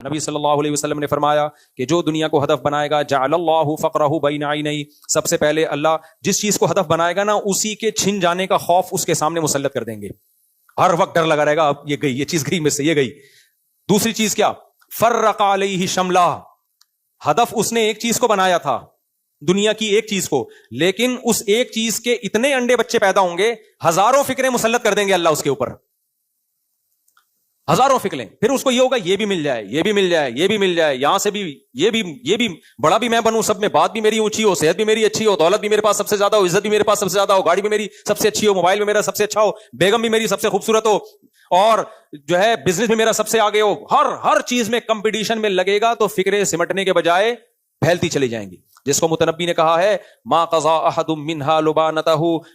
نبی صلی اللہ علیہ وسلم نے فرمایا کہ جو دنیا کو ہدف بنائے گا جعل اللہ فقرہ بین عینیہ، سب سے پہلے اللہ جس چیز کو ہدف بنائے گا نا اسی کے چھن جانے کا خوف اس کے سامنے مسلط کر دیں گے. ہر وقت ڈر لگا رہے گا اب یہ گئی، یہ چیز گئی میں سے، یہ گئی. دوسری چیز کیا؟ فرق علیہ شملہ، ہدف اس نے ایک چیز کو بنایا تھا، دنیا کی ایک چیز کو، لیکن اس ایک چیز کے اتنے انڈے بچے پیدا ہوں گے، ہزاروں فکریں مسلط کر دیں گے اللہ اس کے اوپر، ہزاروں فکریں. پھر اس کو یہ ہوگا یہ بھی مل جائے، یہ بھی مل جائے، یہ بھی مل جائے، یہاں سے بھی یہ بھی بڑا بھی میں بنوں، سب میں بات بھی میری اونچی ہو، صحت بھی میری اچھی ہو، دولت بھی میرے پاس سب سے زیادہ ہو، عزت بھی میرے پاس سب سے زیادہ ہو، گاڑی بھی میری سب سے اچھی ہو، موبائل بھی میرا سب سے اچھا ہو، بیگم بھی میری سب سے خوبصورت ہو، اور جو ہے بزنس بھی میرا سب سے آگے ہو. ہر چیز میں کمپٹیشن میں لگے گا تو فکریں سمٹنے کے بجائے پھیلتی چلی جائیں گی. جس کو متنبی نے کہا ہے ما قضا احد منها لبانتہ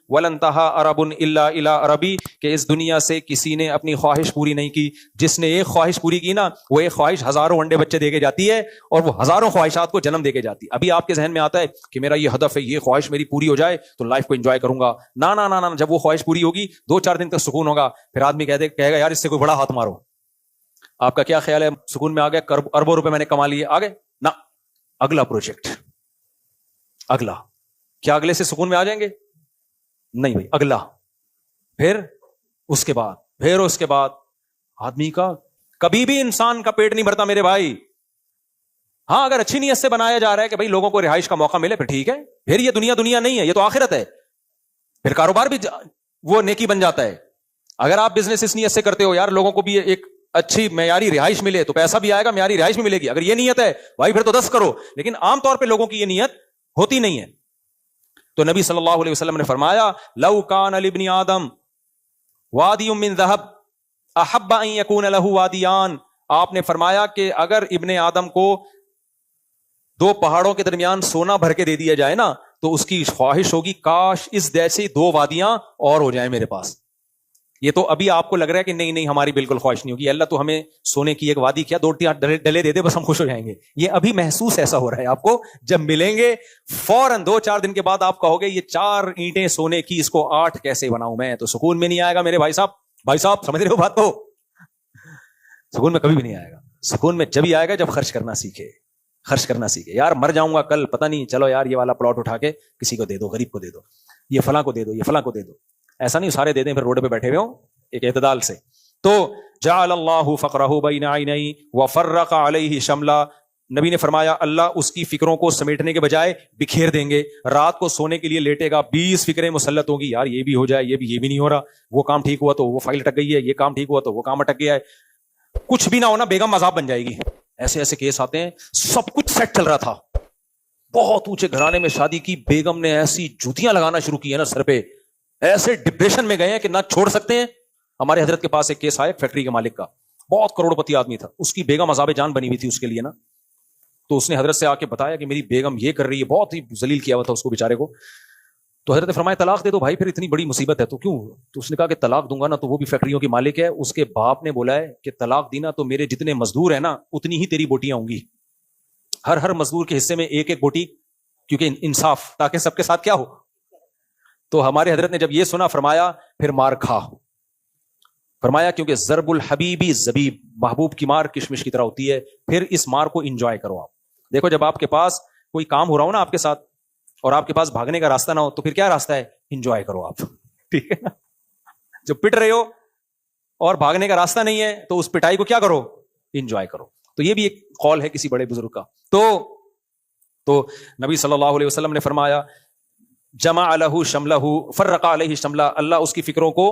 ولن تہا عرب الا الى عربی، کہ اس دنیا سے کسی نے اپنی خواہش پوری نہیں کی، جس نے ایک خواہش پوری کی نا وہ ایک خواہش ہزاروں انڈے بچے دے کے جاتی ہے اور وہ ہزاروں خواہشات کو جنم دے کے جاتی. ابھی آپ کے ذہن میں آتا ہے کہ میرا یہ ہدف ہے، یہ خواہش میری پوری ہو جائے تو لائف کو انجوائے کروں گا. نا نا نا نا، جب وہ خواہش پوری ہوگی 2-4 دن تک سکون ہوگا، پھر آدمی کہے گا یار اس سے کوئی بڑا ہاتھ مارو. آپ کا کیا خیال ہے؟ سکون میں آ گئے، اربوں روپے میں نے کما لیے، آگے نہ اگلا پروجیکٹ، اگلا. کیا اگلے سے سکون میں آ جائیں گے؟ نہیں بھائی، اگلا، پھر اس کے بعد آدمی کا کبھی بھی انسان کا پیٹ نہیں بھرتا میرے بھائی. ہاں اگر اچھی نیت سے بنایا جا رہا ہے کہ بھائی لوگوں کو رہائش کا موقع ملے، پھر ٹھیک ہے، پھر یہ دنیا نہیں ہے، یہ تو آخرت ہے، پھر کاروبار بھی وہ نیکی بن جاتا ہے. اگر آپ بزنس اس نیت سے کرتے ہو یار لوگوں کو بھی ایک اچھی معیاری رہائش ملے تو پیسہ بھی آئے گا، معیاری رہائش بھی ملے گی، اگر یہ نیت ہے بھائی پھر تو 10 کرو. لیکن عام طور پہ لوگوں کی یہ نیت ہوتی نہیں ہے. تو نبی صلی اللہ علیہ وسلم نے فرمایا لو کان لابن آدم وادی من ذهب احب ان يكون له وادیان، آپ نے فرمایا کہ اگر ابن آدم کو 2 پہاڑوں کے درمیان سونا بھر کے دے دیا جائے نا تو اس کی خواہش ہوگی کاش اس جیسی 2 وادیاں اور ہو جائیں میرے پاس. یہ تو ابھی آپ کو لگ رہا ہے کہ نہیں ہماری بالکل خواہش نہیں ہوگی، اللہ تو ہمیں سونے کی ایک وادی کیا 2-3 ڈلے دے دے بس ہم خوش ہو جائیں گے. یہ ابھی محسوس ایسا ہو رہا ہے آپ کو، جب ملیں گے فوراً 2-4 دن کے بعد آپ کہو گے یہ 4 اینٹیں سونے کی، اس کو 8 کیسے بناؤں میں، تو سکون میں نہیں آئے گا میرے بھائی صاحب سمجھ رہے ہو بات کو؟ سکون میں کبھی بھی نہیں آئے گا. سکون میں جب ہی آئے گا جب خرچ کرنا سیکھے. یار مر جاؤں گا کل پتہ نہیں، چلو یار یہ والا پلاٹ اٹھا کے کسی کو دے دو، غریب کو دے دو، یہ فلاں کو دے دو، یہ فلاں کو دے دو. ایسا نہیں سارے دے دیں پھر روڈ پہ بیٹھے ہوئے ہوں، ایک اعتدال سے. تو جعل اللہ فقرہ بین عینیہ وفرق علیہ شملہ، نبی نے فرمایا اللہ اس کی فکروں کو سمیٹنے کے بجائے بکھیر دیں گے. رات کو سونے کے لیے لیٹے گا 20 فکریں مسلط ہوگی، یار یہ بھی ہو جائے، یہ بھی نہیں ہو رہا، وہ کام ٹھیک ہوا تو وہ فائل اٹک گئی ہے، یہ کام ٹھیک ہوا تو وہ کام اٹک گیا ہے، کچھ بھی نہ ہونا بیگم عذاب بن جائے گی. ایسے کیس آتے ہیں، سب کچھ سیٹ چل رہا تھا، بہت اونچے گھرانے میں شادی کی، بیگم نے ایسی جوتیاں لگانا شروع کی ہے نا سر پہ، ایسے ڈپریشن میں گئے ہیں کہ نہ چھوڑ سکتے ہیں. ہمارے حضرت کے پاس ایک کیس آیا فیکٹری کے مالک کا، بہت کروڑ پتی آدمی تھا، اس کی بیگم عذاب جان بنی ہوئی تھی اس کے لیے نا. تو اس نے حضرت سے آ کے بتایا کہ میری بیگم یہ کر رہی ہے، بہت ہی ذلیل کیا ہوا تھا اس کو بیچارے کو. تو حضرت نے فرمایا طلاق دے دو بھائی، پھر اتنی بڑی مصیبت ہے تو کیوں؟ تو اس نے کہا کہ طلاق دوں گا نا تو وہ بھی فیکٹریوں کی مالک ہے، اس کے باپ نے بولا ہے کہ طلاق دینا تو میرے جتنے مزدور ہیں نا اتنی ہی تیری بوٹیاں ہوں گی، ہر مزدور کے حصے میں ایک بوٹی، کیونکہ انصاف، تاکہ سب کے ساتھ کیا ہو. تو ہمارے حضرت نے جب یہ سنا فرمایا پھر مار کھا، فرمایا کیونکہ ضرب الحبیبی زبیب، محبوب کی مار کشمش کی طرح ہوتی ہے، پھر اس مار کو انجوائے کرو. آپ دیکھو جب آپ کے پاس کوئی کام ہو رہا ہو نا آپ کے ساتھ اور آپ کے پاس بھاگنے کا راستہ نہ ہو تو پھر کیا راستہ ہے؟ انجوائے کرو آپ، ٹھیک ہے نا. جب پٹ رہے ہو اور بھاگنے کا راستہ نہیں ہے تو اس پٹائی کو کیا کرو؟ انجوائے کرو. تو یہ بھی ایک قول ہے کسی بڑے بزرگ کا. تو نبی صلی اللہ علیہ وسلم نے فرمایا جمع لہ شملہ فرق علیہ شملہ، اللہ اس کی فکروں کو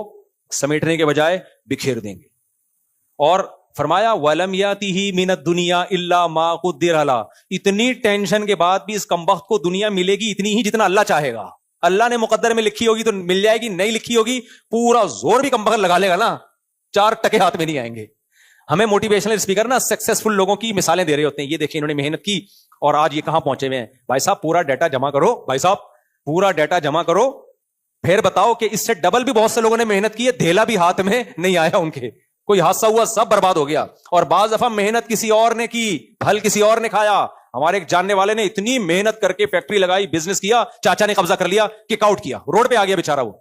سمیٹنے کے بجائے بکھیر دیں گے. اور فرمایا وَلَمْ يَأْتِهِ مِنَ الدُّنْيَا إِلَّا مَا قُدِّرَ لَهُ، اتنی ٹینشن کے بعد بھی اس کمبخت کو دنیا ملے گی اتنی ہی جتنا اللہ چاہے گا. اللہ نے مقدر میں لکھی ہوگی تو مل جائے گی، نہیں لکھی ہوگی پورا زور بھی کمبخت لگا لے گا نا، 4 ٹکے ہاتھ میں نہیں آئیں گے. ہمیں موٹیویشنل اسپیکر نا سکسیسفل لوگوں کی مثالیں دے رہے ہوتے ہیں، یہ دیکھیں انہوں نے محنت کی اور آج یہ کہاں پہنچے ہوئے ہیں. بھائی صاحب پورا ڈیٹا جمع کرو، بھائی صاحب پورا ڈیٹا جمع کرو، پھر بتاؤ کہ اس سے ڈبل بھی بہت سے لوگوں نے محنت کی ہے، دھیلا بھی ہاتھ میں نہیں آیا ان کے، کوئی حادثہ ہوا سب برباد ہو گیا. اور بعض دفعہ محنت کسی اور نے کی، پھل کسی اور نے کھایا. ہمارے ایک جاننے والے نے اتنی محنت کر کے فیکٹری لگائی، بزنس کیا، چاچا نے قبضہ کر لیا، کک آؤٹ کیا، روڈ پہ آ گیا بیچارہ وہ.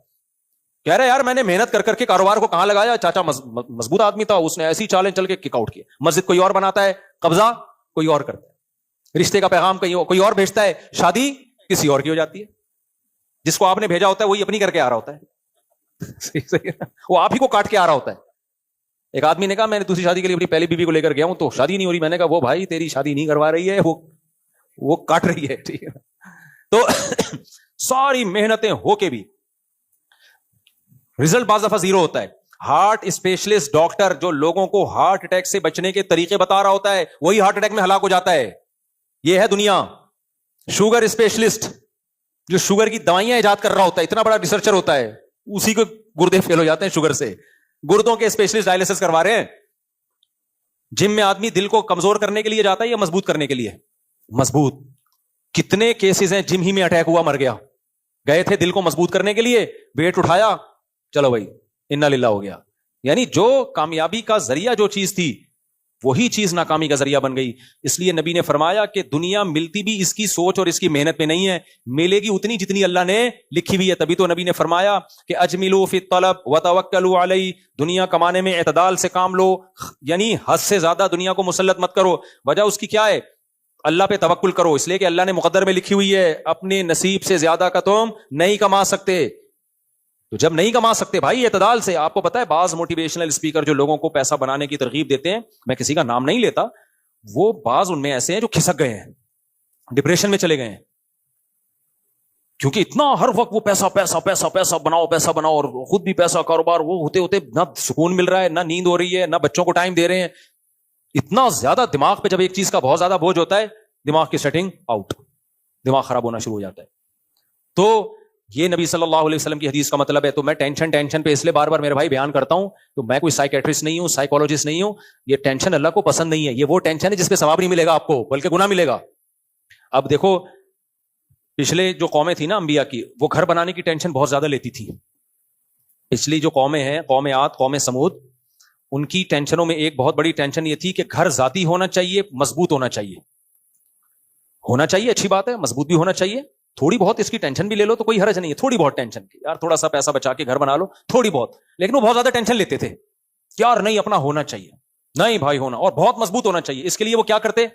کہہ رہے یار میں نے محنت کر کر کے کاروبار کو کہاں لگایا, چاچا مضبوط آدمی تھا, اس نے ایسی چالیں چل کے کک آؤٹ کیا. مسجد کوئی اور بناتا ہے, قبضہ کوئی اور کرتا ہے, رشتے کا پیغام کوئی اور بھیجتا ہے, شادی کسی اور کی ہو جاتی ہے. جس کو آپ نے بھیجا ہوتا ہے وہی اپنی کر کے آ رہا ہوتا ہے, وہ آپ ہی کو کاٹ کے آ رہا ہوتا ہے. ایک آدمی نے کہا میں نے دوسری شادی کے لیے اپنی پہلی بیوی کو لے کر گیا ہوں تو شادی نہیں ہو رہی. میں نے کہا وہ بھائی تیری شادی نہیں کروا رہی ہے, وہ کاٹ رہی ہے. ٹھیک ہے, تو ساری محنتیں ہو کے بھی رزلٹ بعض دفعہ زیرو ہوتا ہے. ہارٹ اسپیشلسٹ ڈاکٹر جو لوگوں کو ہارٹ اٹیک سے بچنے کے طریقے بتا رہا ہوتا ہے وہی ہارٹ اٹیک میں ہلاک ہو جاتا ہے. یہ ہے دنیا. شوگر اسپیشلسٹ جو شوگر کی دوائیاں ایجاد کر رہا ہوتا ہے, اتنا بڑا ریسرچر ہوتا ہے, اسی کو گردے فیل ہو جاتے ہیں شوگر سے. گردوں کے اسپیشلسٹ ڈائلیسس کروا رہے ہیں. جم میں آدمی دل کو کمزور کرنے کے لیے جاتا ہے یا مضبوط کرنے کے لیے؟ مضبوط. کتنے کیسز ہیں جم ہی میں اٹیک ہوا مر گیا, گئے تھے دل کو مضبوط کرنے کے لیے, ویٹ اٹھایا, چلو بھائی انا للہ ہو گیا. یعنی جو کامیابی کا ذریعہ جو چیز تھی وہی چیز ناکامی کا ذریعہ بن گئی. اس لیے نبی نے فرمایا کہ دنیا ملتی بھی اس کی سوچ اور اس کی محنت میں نہیں ہے, ملے گی اتنی جتنی اللہ نے لکھی ہوئی ہے. تبھی تو نبی نے فرمایا کہ اجملوا فی الطلب وتوکلوا علیہ, دنیا کمانے میں اعتدال سے کام لو, یعنی حد سے زیادہ دنیا کو مسلط مت کرو. وجہ اس کی کیا ہے؟ اللہ پہ توکل کرو, اس لیے کہ اللہ نے مقدر میں لکھی ہوئی ہے اپنے نصیب سے زیادہ کا تم نہیں کما سکتے. تو جب نہیں کما سکتے بھائی اعتدال سے. آپ کو پتا ہے بعض موٹیویشنل اسپیکر جو لوگوں کو پیسہ بنانے کی ترغیب دیتے ہیں, میں کسی کا نام نہیں لیتا, وہ بعض ان میں ایسے ہیں جو کھسک گئے ہیں, ڈپریشن میں چلے گئے ہیں, کیونکہ اتنا ہر وقت وہ پیسہ پیسہ پیسہ پیسہ بناؤ پیسہ بناؤ, اور خود بھی پیسہ کاروبار, وہ ہوتے ہوتے نہ سکون مل رہا ہے, نہ نیند ہو رہی ہے, نہ بچوں کو ٹائم دے رہے ہیں. اتنا زیادہ دماغ پہ جب ایک چیز کا بہت زیادہ بوجھ ہوتا ہے, دماغ کی سیٹنگ آؤٹ, دماغ خراب ہونا شروع ہو جاتا ہے. تو یہ نبی صلی اللہ علیہ وسلم کی حدیث کا مطلب ہے. تو میں ٹینشن پہ اس لیے بار بار میرے بھائی بیان کرتا ہوں, تو میں کوئی سائیکیٹرسٹ نہیں ہوں, سائیکولوجسٹ نہیں ہوں. یہ ٹینشن اللہ کو پسند نہیں ہے. یہ وہ ٹینشن ہے جس پہ ثواب نہیں ملے گا آپ کو, بلکہ گناہ ملے گا. اب دیکھو پچھلے جو قومیں تھی نا انبیاء کی, وہ گھر بنانے کی ٹینشن بہت زیادہ لیتی تھی. پچھلی جو قومیں ہیں, قوم عاد, قوم سمود, ان کی ٹینشنوں میں ایک بہت بڑی ٹینشن یہ تھی کہ گھر ذاتی ہونا چاہیے, مضبوط ہونا چاہیے. ہونا چاہیے اچھی بات ہے, مضبوط بھی ہونا چاہیے. تھوڑی بہت اس کی ٹینشن بھی لے لو تو کوئی حرج نہیں ہے, تھوڑی بہت ٹینشن کی, یار تھوڑا سا پیسہ بچا کے گھر بنا لو, تھوڑی بہت. لیکن وہ بہت زیادہ ٹینشن لیتے تھے, یار نہیں اپنا ہونا چاہیے, نہیں بھائی ہونا, اور بہت مضبوط ہونا چاہیے. اس کے لیے وہ کیا کرتے,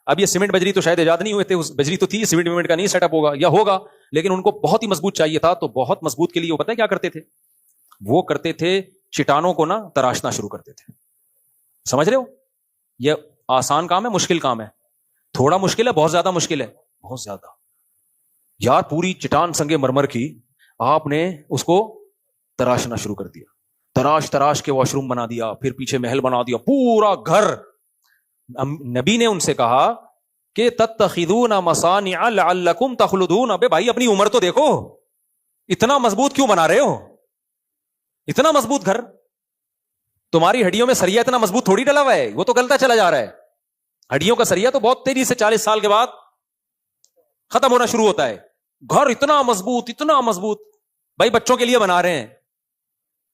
اب یہ سیمنٹ بجری تو شاید ایجاد نہیں ہوئے تھے, اس بجری تو تھی, سیمنٹ ویمنٹ کا نہیں سیٹ اپ ہوگا یا ہوگا, لیکن ان کو بہت ہی مضبوط چاہیے تھا. تو بہت مضبوط کے لیے وہ پتہ ہے کیا کرتے تھے, وہ کرتے تھے چٹانوں کو نا تراشنا شروع کرتے تھے. سمجھ رہے ہو, یہ آسان کام ہے مشکل کام ہے, تھوڑا مشکل ہے بہت زیادہ مشکل ہے, بہت زیادہ. یار پوری چٹان سنگے مرمر کی آپ نے اس کو تراشنا شروع کر دیا, تراش کے واش روم بنا دیا, پھر پیچھے محل بنا دیا, پورا گھر. نبی نے ان سے کہا کہ تتخذون مصانع لعلکم تخلدون. ابے بھائی اپنی عمر تو دیکھو, اتنا مضبوط کیوں بنا رہے ہو, اتنا مضبوط گھر. تمہاری ہڈیوں میں سریا اتنا مضبوط تھوڑی ڈلا ہوا ہے, وہ تو گلتا چلا جا رہا ہے. ہڈیوں کا سریا تو بہت تیزی سے 40 سال کے بعد ختم ہونا شروع ہوتا ہے. گھر اتنا مضبوط, اتنا مضبوط. بھائی بچوں کے لیے بنا رہے ہیں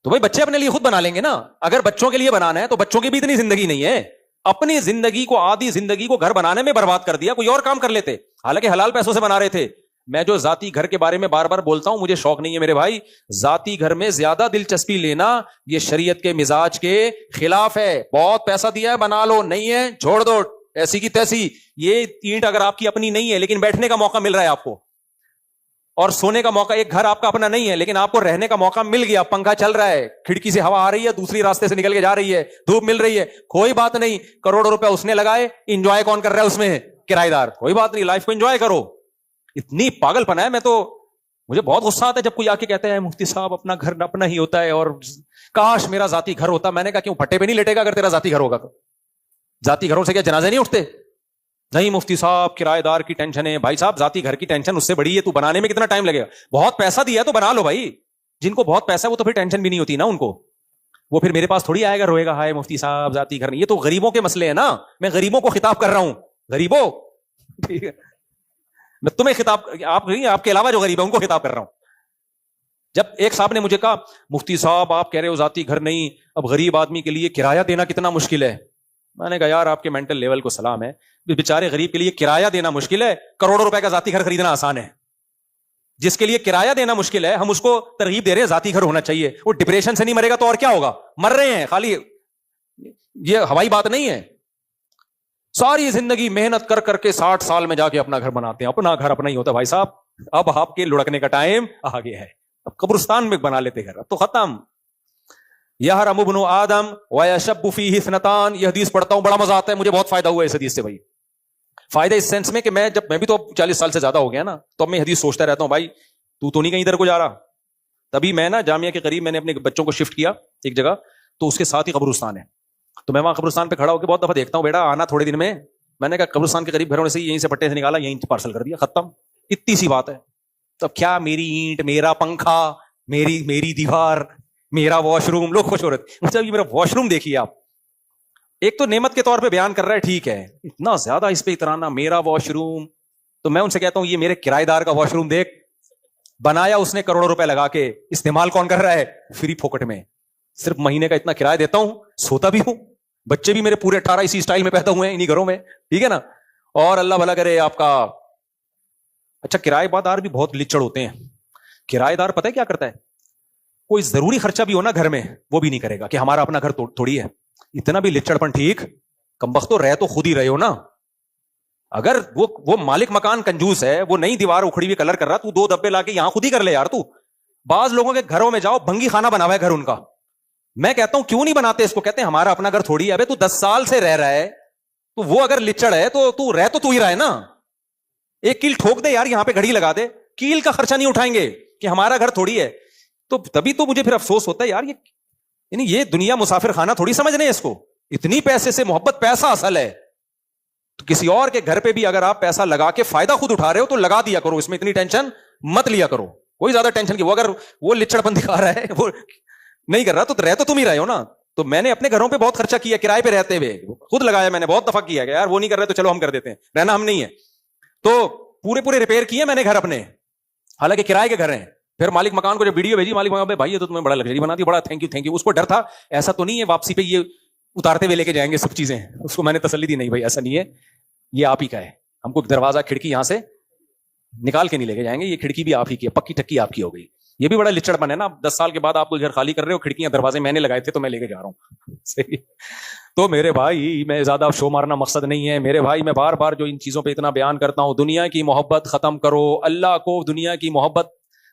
تو بھائی بچے اپنے لیے خود بنا لیں گے نا. اگر بچوں کے لیے بنانا ہے تو بچوں کی بھی اتنی زندگی نہیں ہے, اپنی زندگی کو, آدھی زندگی کو گھر بنانے میں برباد کر دیا, کوئی اور کام کر لیتے, حالانکہ حلال پیسوں سے بنا رہے تھے. میں جو ذاتی گھر کے بارے میں بار بار بولتا ہوں, مجھے شوق نہیں ہے میرے بھائی, ذاتی گھر میں زیادہ دلچسپی لینا یہ شریعت کے مزاج کے خلاف ہے. بہت پیسہ دیا ہے بنا لو, نہیں ہے چھوڑ دو ایسی کی تیسی. یہ اینٹ اگر آپ کی اپنی نہیں ہے لیکن بیٹھنے کا موقع مل رہا ہے آپ کو, اور سونے کا موقع, ایک گھر آپ کا اپنا نہیں ہے لیکن آپ کو رہنے کا موقع مل گیا, پنکھا چل رہا ہے, کھڑکی سے ہوا آ رہی ہے, دوسری راستے سے نکل کے جا رہی ہے, دھوپ مل رہی ہے, کوئی بات نہیں. کروڑوں روپے اس نے لگائے, انجوائے کون کر رہا ہے اس میں, کرایہ دار. کوئی بات نہیں, لائف کو انجوائے کرو. اتنی پاگل پنا ہے. میں تو, مجھے بہت غصہ آتا ہے جب کوئی آ کے کہتا ہے مفتی صاحب اپنا گھر اپنا ہی ہوتا ہے, اور کاش میرا ذاتی گھر ہوتا. میں نے کہا کیوں, پھٹے پہ نہیں لیٹے گا اگر تیرا ذاتی گھر ہوگا تو؟ ذاتی گھروں سے کیا جنازے نہیں اٹھتے؟ نہیں مفتی صاحب کرایہ دار کی ٹینشن ہے. بھائی صاحب ذاتی گھر کی ٹینشن اس سے بڑی ہے, تو بنانے میں کتنا ٹائم لگے گا. بہت پیسہ دیا تو بنا لو بھائی. جن کو بہت پیسہ ہے وہ تو پھر ٹینشن بھی نہیں ہوتی نا ان کو, وہ پھر میرے پاس تھوڑی آئے گا روئے گا ہائے مفتی صاحب ذاتی گھر نہیں. یہ تو غریبوں کے مسئلے ہیں نا, میں غریبوں کو خطاب کر رہا ہوں. غریبوں, ٹھیک ہے, میں تمہیں خطاب, آپ کے علاوہ جو غریب ہے ان کو خطاب کر رہا ہوں. جب ایک صاحب نے مجھے کہا مفتی صاحب آپ کہہ رہے ہو ذاتی گھر نہیں, اب غریب آدمی کے لیے کرایہ دینا کتنا مشکل ہے. میں نے کہا یار آپ کے مینٹل لیول کو سلام ہے, بیچارے غریب کے لیے کرایہ دینا مشکل ہے, کروڑوں روپے کا ذاتی گھر خریدنا آسان ہے. جس کے لیے کرایہ دینا مشکل ہے, ہم اس کو ترغیب دے رہے ہیں ذاتی گھر ہونا چاہیے. وہ ڈپریشن سے نہیں مرے گا تو اور کیا ہوگا, مر رہے ہیں خالی, یہ ہوائی بات نہیں ہے. ساری زندگی محنت کر کر کے 60 سال میں جا کے اپنا گھر بناتے ہیں. اپنا گھر اپنا ہی ہوتا ہے بھائی صاحب. اب آپ کے لڑکنے کا ٹائم آ گیا ہے, اب قبرستان میں بنا لیتے گھر, اب تو ختم. یحرم ابن آدم ویشب فیہ اثنتان, یہ حدیث پڑھتا ہوں بڑا مزہ آتا ہے, مجھے بہت فائدہ ہوا اس حدیث سے بھائی. فائدہ اس سینس میں کہ میں بھی تو 40 سال سے زیادہ ہو گیا نا, تو اب میں حدیث سوچتا رہتا ہوں بھائی تو نہیں کہیں ادھر کو جا رہا. تبھی میں نا جامعہ کے قریب میں نے اپنے بچوں کو شفٹ کیا ایک جگہ, تو اس کے ساتھ ہی قبرستان ہے. تو میں وہاں قبرستان پہ کھڑا ہو کے بہت دفعہ دیکھتا ہوں, بیٹا آنا تھوڑے دن میں نے کہا قبرستان کے قریب گھر ہونے سے یہیں سے پٹے سے نکالا, یہیں پارسل کر دیا, ختم. اتنی سی بات ہے. تب کیا میری اینٹ, میرا پنکھا, میری دیوار, میرا واش روم, لوگ خوش ہو رہے تھے. مطلب یہ میرا واش روم دیکھیے آپ, ایک تو نعمت کے طور پہ بیان کر رہا ہے, ٹھیک ہے, اتنا زیادہ اس پہ اترانا, میرا واش روم. تو میں ان سے کہتا ہوں یہ میرے کرایہ دار کا واش روم دیکھ, بنایا اس نے کروڑوں روپے لگا کے, استعمال کون کر رہا ہے, فری پھوکٹ میں. صرف مہینے کا اتنا کرایہ دیتا ہوں, سوتا بھی ہوں, بچے بھی میرے پورے 18 اسی اسٹائل میں پیدا ہوئے ہیں انہی گھروں میں, ٹھیک ہے نا. اور اللہ بھلا کرے آپ کا. اچھا کرایہ دار بھی بہت لچڑ ہوتے ہیں. کرایہ دار پتہ ہے کیا کرتا ہے, کوئی ضروری خرچہ بھی ہو نا گھر میں وہ بھی نہیں کرے گا کہ ہمارا اپنا گھر تھوڑی ہے. اتنا بھی لچڑ پن ٹھیک, کمبختو رہ تو خود ہی رہے ہو نا. اگر وہ مالک مکان کنجوس ہے, وہ نئی دیوار اکھڑی ہوئی کلر کر رہا, تو 2 ڈبے لا کے یہاں خود ہی کر لے یار. تو بعض لوگوں کے گھروں میں جاؤ, بھنگی خانہ بنا ہوا ہے گھر ان کا. میں کہتا ہوں کیوں نہیں بناتے اس کو, کہتے ہیں ہمارا اپنا گھر تھوڑی ہے. ابے تو 10 سال سے رہ رہا ہے, تو وہ اگر لچڑ ہے تو تو ہی رہا ہے نا. ایک کیل ٹھوک دے یار, یہاں پہ گھڑی لگا دے, کیل کا خرچہ نہیں اٹھائیں گے کہ ہمارا گھر تھوڑی ہے. تو تبھی تو مجھے پھر افسوس ہوتا ہے یار, یہ دنیا مسافر خانہ تھوڑی سمجھ رہے ہیں اس کو. اتنی پیسے سے محبت, پیسہ اصل ہے. تو کسی اور کے گھر پہ بھی اگر آپ پیسہ لگا کے فائدہ خود اٹھا رہے ہو تو لگا دیا کرو, اس میں اتنی ٹینشن مت لیا کرو. کوئی زیادہ ٹینشن کی, وہ اگر وہ لچڑپن دکھا رہا ہے, وہ نہیں کر رہا, تو رہ تو تم ہی رہے ہو نا. تو میں نے اپنے گھروں پہ بہت خرچہ کیا, کرائے پہ رہتے ہوئے خود لگایا, میں نے بہت دفعہ کیا کہ یار وہ نہیں کر رہے تو چلو ہم کر دیتے ہیں, رہنا ہم نہیں ہے. تو پورے ریپیئر کیے میں نے گھر اپنے, حالانکہ کرائے کے گھر ہیں. پھر مالک مکان کو جب ویڈیو بھیجی, مالک مکان بھائی یہ تو تمہیں بڑا لگژری بنا دیا, بڑا تھینک یو. اس کو ڈر تھا ایسا تو نہیں ہے واپسی پہ یہ اتارتے ہوئے لے کے جائیں گے سب چیزیں. اس کو میں نے تسلی دی, نہیں بھائی ایسا نہیں ہے, یہ آپ ہی کا ہے. ہم کو دروازہ کھڑکی یہاں سے نکال کے نہیں لے کے جائیں گے, یہ کھڑکی بھی آپ ہی کی ہے, پکی ٹکی آپ کی ہو گئی. یہ بھی بڑا لچڑ پن ہے نا, 10 سال کے بعد آپ کو گھر خالی کر رہے ہو, کھڑکیاں دروازے میں نے لگائے تھے تو میں لے کے جا رہا ہوں. تو میرے بھائی میں زیادہ شو مارنا مقصد نہیں ہے میرے بھائی, میں بار بار جو ان چیزوں پہ اتنا بیان کرتا ہوں, دنیا کی محبت ختم کرو. اللہ کو دنیا کی محبت,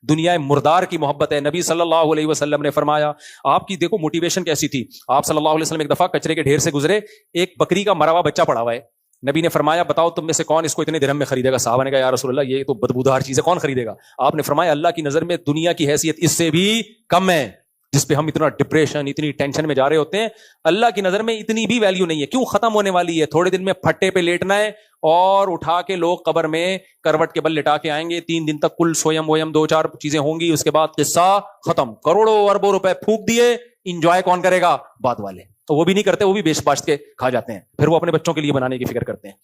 دنیا مردار کی محبت ہے. نبی صلی اللہ علیہ وسلم نے فرمایا, آپ کی دیکھو موٹیویشن کیسی تھی. آپ صلی اللہ علیہ وسلم ایک دفعہ کچرے کے ڈھیر سے گزرے, ایک بکری کا مرا ہوا بچہ پڑا ہوا ہے. نبی نے فرمایا بتاؤ تم میں سے کون اس کو اتنے درہم میں خریدے گا. صحابہ نے کہا یا رسول اللہ یہ تو بدبودار چیز ہے, کون خریدے گا. آپ نے فرمایا اللہ کی نظر میں دنیا کی حیثیت اس سے بھی کم ہے, جس پہ ہم اتنا ڈپریشن اتنی ٹینشن میں جا رہے ہوتے ہیں. اللہ کی نظر میں اتنی بھی ویلیو نہیں ہے. کیوں, ختم ہونے والی ہے. تھوڑے دن میں پھٹے پہ لیٹنا ہے اور اٹھا کے لوگ قبر میں کروٹ کے بل لٹا کے آئیں گے. 3 دن تک کل سویم ویم 2-4 چیزیں ہوں گی, اس کے بعد قصہ ختم. کروڑوں اربوں روپے پھونک دیے, انجوائے کون کرے گا, بعد والے. تو وہ بھی نہیں کرتے, وہ بھی بیچ باشت کے کھا جاتے ہیں. پھر وہ اپنے بچوں کے لیے بنانے کی فکر کرتے ہیں.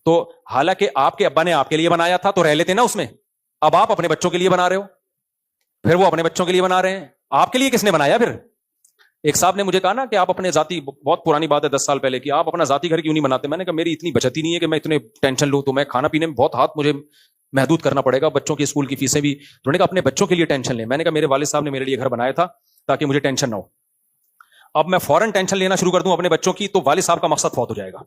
تو حالانکہ آپ کے ابا نے آپ کے لیے بنایا تھا تو رہ لیتے نا اس میں. اب آپ اپنے بچوں کے لیے بنا رہے ہو, پھر وہ اپنے بچوں کے لیے بنا رہے ہیں. آپ کے لیے کس نے بنایا پھر؟ ایک صاحب نے مجھے کہا نا کہ آپ اپنے ذاتی, بہت پرانی بات ہے 10 سال پہلے کی, آپ اپنا ذاتی گھر کیوں نہیں بناتے. میں نے کہا میری اتنی بچت ہی نہیں ہے کہ میں اتنے ٹینشن لوں, تو میں کھانا پینے میں بہت ہاتھ مجھے محدود کرنا پڑے گا, بچوں کی اسکول کی فیسیں بھی. انہوں نے کہا اپنے بچوں کے لیے ٹینشن لیں. میں نے کہا میرے والد صاحب نے میرے لیے گھر بنایا تھا تاکہ مجھے ٹینشن نہ ہو. اب میں فوراً ٹینشن لینا شروع کر دوں اپنے بچوں کی تو والد صاحب کا مقصد فوت ہو جائے گا.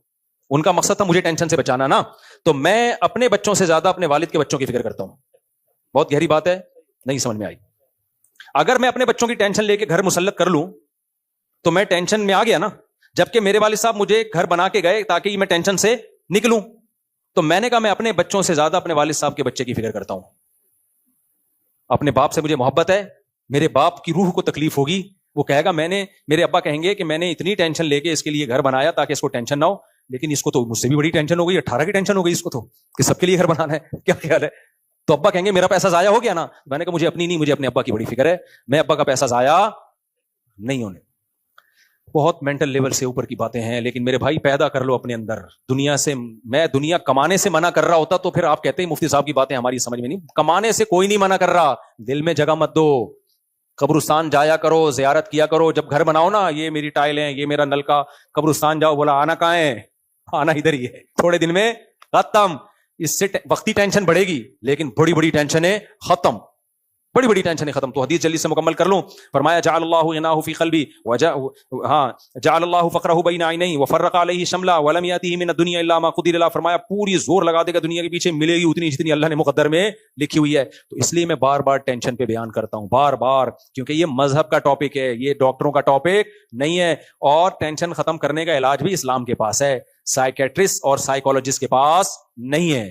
ان کا مقصد تھا مجھے ٹینشن سے بچانا نا. تو میں اپنے بچوں سے زیادہ اپنے والد کے بچوں کی فکر کرتا ہوں. بہت گہری بات ہے, نہیں سمجھ میں آئی. اگر میں اپنے بچوں کی ٹینشن لے کے گھر مسلط کر لوں تو میں ٹینشن میں آ گیا نا, جبکہ میرے والد صاحب مجھے گھر بنا کے گئے تاکہ میں ٹینشن سے نکلوں. تو میں نے کہا میں اپنے بچوں سے زیادہ اپنے والد صاحب کے بچے کی فکر کرتا ہوں. اپنے باپ سے مجھے محبت ہے, میرے باپ کی روح کو تکلیف ہوگی, وہ کہے گا میرے ابا کہیں گے کہ میں نے اتنی ٹینشن لے کے اس کے لیے گھر بنایا تاکہ اس کو ٹینشن نہ ہو, لیکن اس کو تو مجھ سے بھی بڑی ٹینشن ہو گئی, 18 کی ٹینشن ہو گئی اس کو تو, کہ سب کے لیے گھر بنانا ہے. کیا خیال ہے؟ تو ابا کہیں گے میرا پیسہ ضائع ہو گیا نا. میں نے کہا مجھے اپنی نہیں, مجھے اپنے ابا کی بڑی فکر ہے, میں ابا کا پیسہ ضائع نہیں ہونے. بہت مینٹل لیول سے اوپر کی باتیں ہیں, لیکن میرے بھائی پیدا کر لو اپنے اندر دنیا سے. میں دنیا کمانے سے منع کر رہا ہوتا تو پھر آپ کہتے ہیں مفتی صاحب کی باتیں ہماری سمجھ میں نہیں. کمانے سے کوئی نہیں منع کر رہا, دل میں جگہ مت دو. قبرستان جایا کرو, زیارت کیا کرو. جب گھر بناؤ نا, یہ میری ٹائل ہیں, یہ میرا نل کا, قبرستان جاؤ, بولا آنا کہاں ہے, آنا ادھر ہی ہے, تھوڑے دن میں ختم. اس سے وقتی ٹینشن بڑھے گی لیکن بڑی بڑی ٹینشنیں ختم، بڑی بڑی ٹینشنیں ختم. تو حدیث جلدی سے مکمل کر لوں. فرمایا جعل اللہ غناہ فی قلبی جعل اللہ فقرہ بین عینیہ وفرق علیہ شملہ ولم یاتہ من الدنیا الا ما قدر له. فرمایا پوری زور لگا دے گا دنیا کے پیچھے، ملے گی اتنی جتنی اللہ نے مقدر میں لکھی ہوئی ہے. تو اس لیے میں بار بار ٹینشن پہ بیان کرتا ہوں، بار بار، کیونکہ یہ مذہب کا ٹاپک ہے، یہ ڈاکٹروں کا ٹاپک نہیں ہے. اور ٹینشن ختم کرنے کا علاج بھی اسلام کے پاس ہے، سائیکیٹرسٹ اور سائیکولوجسٹ کے پاس نہیں ہے.